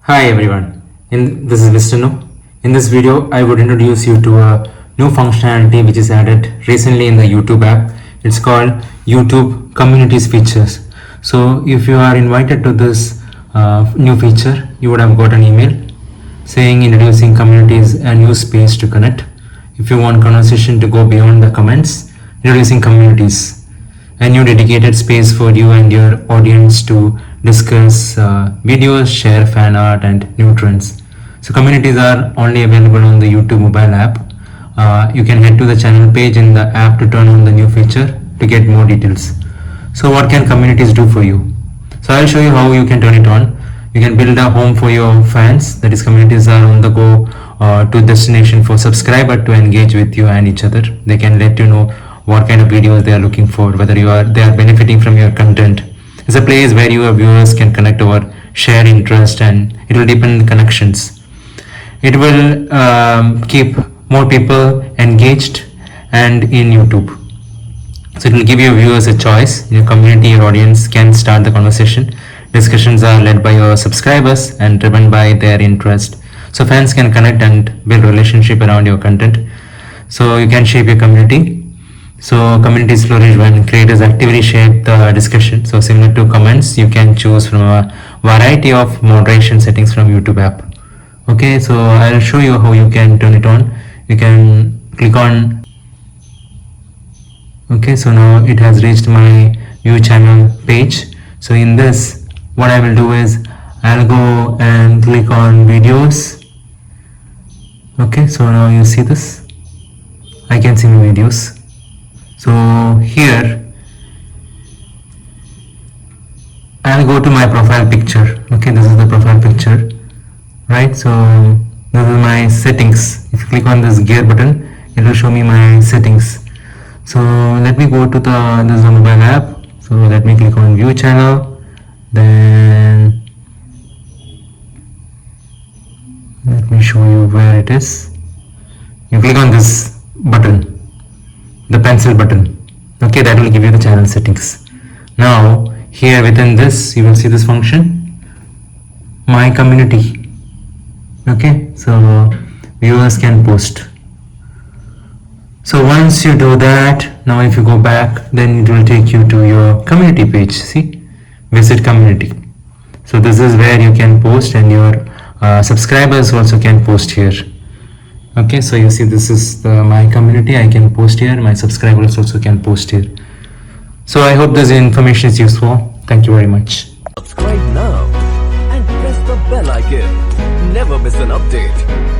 Hi everyone, this is Mr. No. In this video, I would introduce you to a new functionality which is added recently in the YouTube app. It's called YouTube Communities Features. So if you are invited to this new feature, you would have got an email saying introducing communities a new space to connect. If you want conversation to go beyond the comments, introducing communities, a new dedicated space for you and your audience to discuss videos, share fan art and new trends. So communities are only available on the YouTube mobile app. You can head to the channel page in the app to turn on the new feature to get more details. So what can communities do for you? So I'll show you how you can turn it on. You can build a home for your fans, that is communities are on the go to destination for subscriber to engage with you and each other. They can let you know what kind of videos they are looking for, whether they are benefiting from your content. It's a place where your viewers can connect over shared interest and it will deepen connections. It will keep more people engaged and in YouTube. So it will give your viewers a choice. Your community, your audience can start the conversation. Discussions are led by your subscribers and driven by their interest. So fans can connect and build relationship around your content. So you can shape your community. So communities flourish when creators actively shape the discussion. So similar to comments, you can choose from a variety of moderation settings from YouTube app. Okay, so I'll show you how you can turn it on. You can click on. Okay, so now it has reached my view channel page. So in this, what I will do is I'll go and click on videos. Okay, so now you see this. I can see my videos. So here I'll go to my profile picture. Okay, this is the profile picture, right? So this is my settings. If you click on this gear button, it will show me my settings. So let me go to this is the mobile app. So let me click on view channel. Then let me show you where it is. You click on this button, the pencil button. Okay, that will give you the channel settings. Now here within this you will see this function, my community. Okay, so viewers can post. So once you do that, now if you go back, then it will take you to your community page. See, visit community. So this is where you can post and your subscribers also can post here. Okay, so you see this is my community. I can post here. My subscribers also can post here. So I hope this information is useful. Thank you very much. Subscribe now and press the bell icon. Never miss an update.